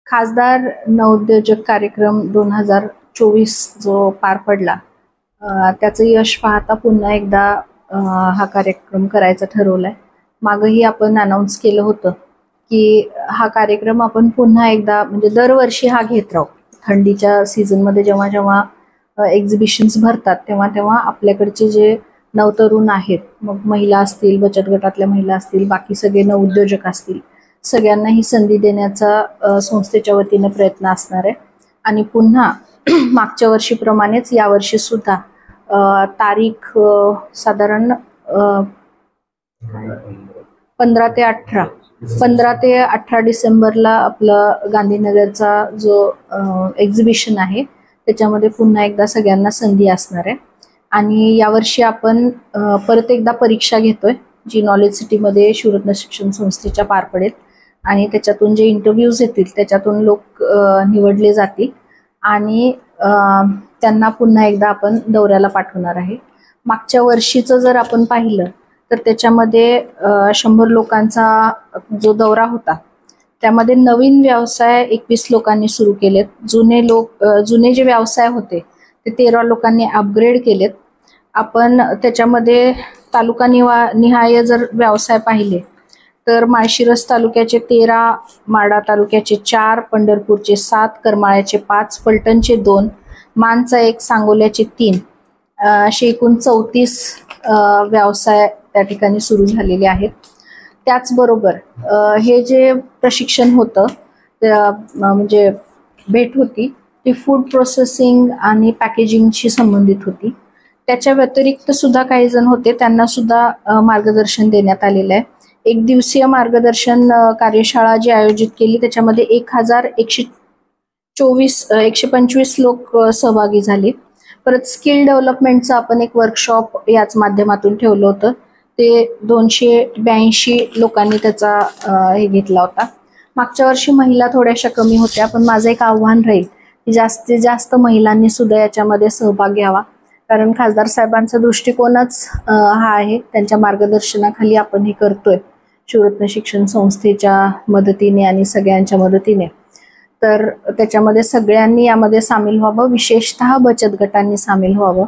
खासदार नवोद्योजक कार्यक्रम 2024 जो पार पडला त्याचं यश पाहता पुन्हा एकदा हा कार्यक्रम करायचा ठरवलाय। मागही आपण अनाउन्स केलं होतं की हा कार्यक्रम आपण पुन्हा एकदा म्हणजे दरवर्षी हा घेत राहू। थंडीच्या सीझनमध्ये जेव्हा जेव्हा एक्झिबिशन्स भरतात तेव्हा तेव्हा आपल्याकडचे जे नवतरुण आहेत, मग महिला असतील, बचत गटातल्या महिला असतील, बाकी सगळे नवोद्योजक असतील, सगळ्यांना ही संधी देण्याचा संस्थेच्या वतीने प्रयत्न असणार आहे। आणि पुन्हा मागच्या वर्षीप्रमाणेच यावर्षी सुद्धा तारीख साधारण 15 ते 18 डिसेंबरला आपलं गांधीनगरचा जो एक्झिबिशन आहे त्याच्यामध्ये पुन्हा एकदा सगळ्यांना संधी असणार आहे। आणि यावर्षी आपण परत एकदा परीक्षा घेतोय जी नॉलेज सिटीमध्ये शिवरत्न शिक्षण संस्थेच्या पार पडेल आणि त्याच्यातून जे इंटरव्ह्यूज येतील त्याच्यातून लोक निवडले जातील आणि त्यांना पुन्हा एकदा आपण दौऱ्याला पाठवणार आहे। मागच्या वर्षीचं जर आपण पाहिलं तर त्याच्यामध्ये 100 लोकांचा जो दौरा होता त्यामध्ये नवीन व्यवसाय 21 लोकांनी सुरू केलेत। जुने जे व्यवसाय होते ते 13 लोकांनी अपग्रेड केलेत। आपण त्याच्यामध्ये तालुका निहाय जर व्यवसाय पाहिले तर माळशिरस तालुक्याचे 13, माढा तालुक्याचे 4, पंढरपूरचे 7, करमाळ्याचे 5, फलटणचे 2, मानचा 1, सांगोल्याचे 3 असे एकूण 34 व्यवसाय त्या ठिकाणी सुरू झालेले आहेत। त्याचबरोबर हे जे प्रशिक्षण होतं म्हणजे भेट होती ती फूड प्रोसेसिंग आणि पॅकेजिंगशी संबंधित होती। त्याच्या व्यतिरिक्त सुद्धा काही जण होते, त्यांना सुद्धा मार्गदर्शन देण्यात आलेलं आहे। 1 दिवसीय मार्गदर्शन कार्यशाळा जी आयोजित केली त्याच्यामध्ये 1,125 लोक सहभागी झाले। परत स्किल डेव्हलपमेंटचं आपण एक वर्कशॉप याच माध्यमातून ठेवलं होतं, ते 282 लोकांनी त्याचा हे घेतला होता। मागच्या वर्षी महिला थोड्याशा कमी होत्या, पण माझं एक आव्हान राहील की जास्तीत जास्त महिलांनी सुद्धा याच्यामध्ये सहभाग घ्यावा, कारण खासदार साहेबांचा दृष्टिकोनच हा आहे, त्यांच्या मार्गदर्शनाखाली आपण हे करतोय शिवरत्न शिक्षण संस्थेच्या मदतीने आणि सगळ्यांच्या मदतीने। तर त्याच्यामध्ये सगळ्यांनी यामध्ये सामील व्हावं, विशेषतः बचत गटांनी सामील व्हावं,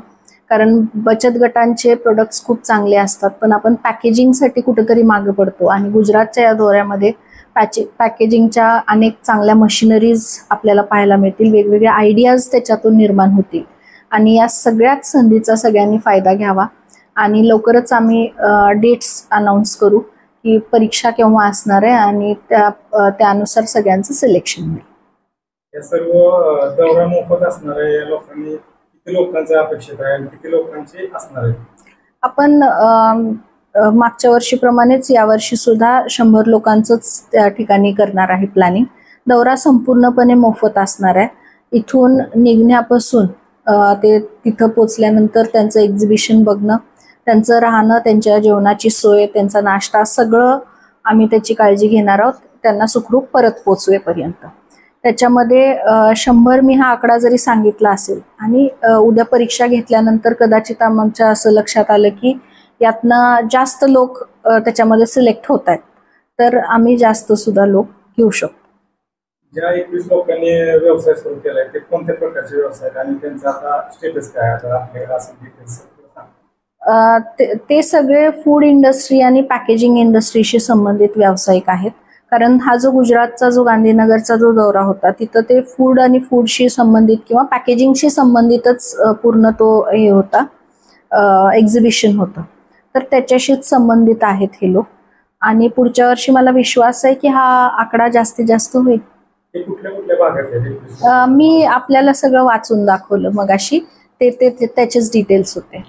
कारण बचत गटांचे प्रोडक्ट्स खूप चांगले असतात पण आपण पॅकेजिंगसाठी कुठेतरी मागे पडतो। आणि गुजरातच्या या दौऱ्यामध्ये पॅकेजिंगच्या अनेक चांगल्या मशिनरीज आपल्याला पाहायला मिळतील, वेगवेगळ्या आयडियाज त्याच्यातून निर्माण होतील आणि या सगळ्याच संधीचा सगळ्यांनी फायदा घ्यावा। आणि लवकरच आम्ही डेट्स अनाउन्स करू की परीक्षा केव्हा असणार आहे आणि त्यानुसार सगळ्यांचं सिलेक्शन होईल। या सर्व दौरा मोफत असणार आहे, या लोकांनी किती लोकांचा अपेक्षित आहे आणि किती लोकांची असणार आहे? आपण मागच्या वर्षीप्रमाणेच यावर्षी सुद्धा 100 लोकांचंच त्या ठिकाणी करणार आहे प्लॅनिंग। दौरा संपूर्णपणे मोफत असणार आहे। इथून निघण्यापासून ते तिथं पोचल्यानंतर त्यांचं एक्झिबिशन बघणं, त्यांचं राहणं, त्यांच्या जेवणाची सोय, त्यांचा नाश्ता सगळं आम्ही त्याची काळजी घेणार आहोत, त्यांना सुखरूप परत पोचवेपर्यंत। त्याच्यामध्ये 100 मी हा आकडा जरी सांगितला असेल आणि उद्या परीक्षा घेतल्यानंतर कदाचित आमच्या असं लक्षात आलं की यातनं जास्त लोक त्याच्यामध्ये सिलेक्ट होत आहेत, तर आम्ही जास्त सुद्धा लोक घेऊ शकतो। ज्या 21 लोकांनी व्यवसाय सुरू केलाय ते कोणत्या प्रकारचे व्यवसाय आणि त्यांचा आता स्टेटस काय आहे आपल्याकडे असं डिटेल्स? ते सगळे फूड इंडस्ट्री आणि पॅकेजिंग इंडस्ट्रीशी संबंधित व्यावसायिक आहेत, कारण हा जो गुजरातचा जो गांधीनगरचा जो दौरा होता तिथं ते फूड आणि फूडशी संबंधित किंवा पॅकेजिंगशी संबंधितच पूर्ण तो हे होता, एक्झिबिशन होतं, तर त्याच्याशीच संबंधित आहेत हे लोक। आणि पुढच्या वर्षी मला विश्वास आहे की हा आकडा जास्तीत जास्त होईल। मी आपल्याला सगळं वाचून दाखवलं मगाशी, ते त्याचेच डिटेल्स होते।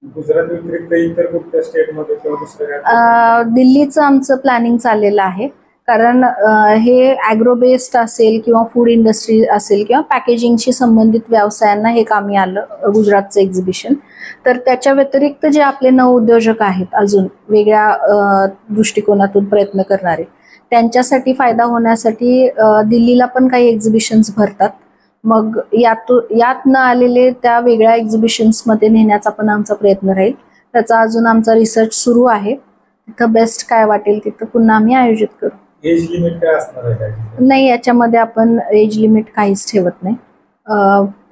गुजरात व्यतिरिक्त इतर कुठल्या स्टेटमध्ये किंवा दुसऱ्या? दिल्लीचं आमचं प्लॅनिंग चाललेलं आहे, कारण हे ॲग्रो बेस्ड असेल किंवा फूड इंडस्ट्री असेल किंवा पॅकेजिंगशी संबंधित व्यवसायांना हे कामी आलं गुजरातचं एक्झिबिशन। तर त्याच्या व्यतिरिक्त जे आपले नवउद्योजक आहेत अजून वेगळ्या दृष्टिकोनातून प्रयत्न करणारे, त्यांच्यासाठी फायदा होण्यासाठी दिल्लीला पण काही एक्झिबिशन्स भरतात, मग यातनं आलेले त्या वेगळ्या एक्झिबिशन्समध्ये नेण्याचा पण आमचा प्रयत्न राहील। त्याचा अजून आमचा रिसर्च सुरू आहे, तिथं बेस्ट काय वाटेल तिथं पुन्हा आम्ही आयोजित करू। एज लिमिट काय असणार आहे काय? नाही, याच्यामध्ये आपण एज लिमिट काहीच ठेवत नाही.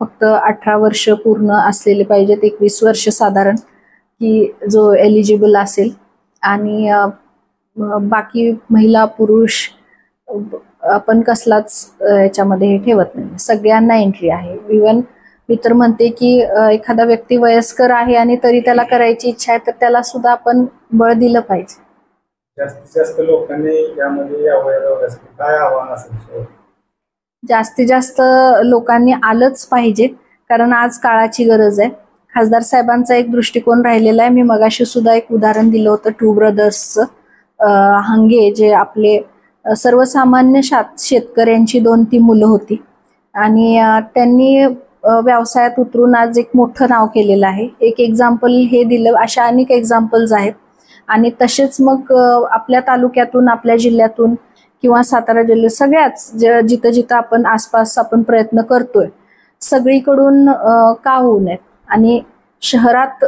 फक्त 18 वर्ष पूर्ण असलेले पाहिजेत, 21 वर्ष साधारण, की जो एलिजिबल असेल. आणि बाकी महिला पुरुष आपण कसलाच याच्यामध्ये हे ठेवत नाही, सगळ्यांना एंट्री आहे. इव्हन मी तर म्हणते की एखादा व्यक्ती वयस्कर आहे आणि तरी त्याला करायची इच्छा आहे, तर त्याला सुद्धा आपण बळ दिलं पाहिजे. जास्तीत जास्त लोकांनी यामध्ये यावयासाठी काय आव्हान असेल? जास्तीत जास्त लोकांनी आलंच पाहिजे, कारण आज काळाची गरज आहे. खासदार साहेबांचा एक दृष्टिकोन राहिलेला आहे. मी मगाशी सुद्धा एक उदाहरण दिलं होतं टू ब्रदर्सचं. हंगे जे आपले सर्वसामान्य शेतकऱ्यांची 2-3 मुलं होती आणि त्यांनी व्यवसायात उतरून आज एक मोठं नाव केलेलं आहे. एक एक्झाम्पल हे दिलं, अशा अनेक एक्झाम्पल्स आहेत. आणि तसेच मग आपल्या तालुक्यातून, आपल्या जिल्ह्यातून किंवा सातारा जिल्ह्यात सगळ्याच जिथं जिथं आपण आसपास आपण प्रयत्न करतोय, सगळीकडून का होऊ नयेत. आणि शहरात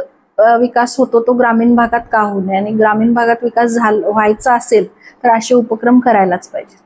विकास होतो तो ग्रामीण भागात का होऊ नये, आणि ग्रामीण भागात विकास व्हायचा असेल तर असे उपक्रम करायलाच पाहिजे.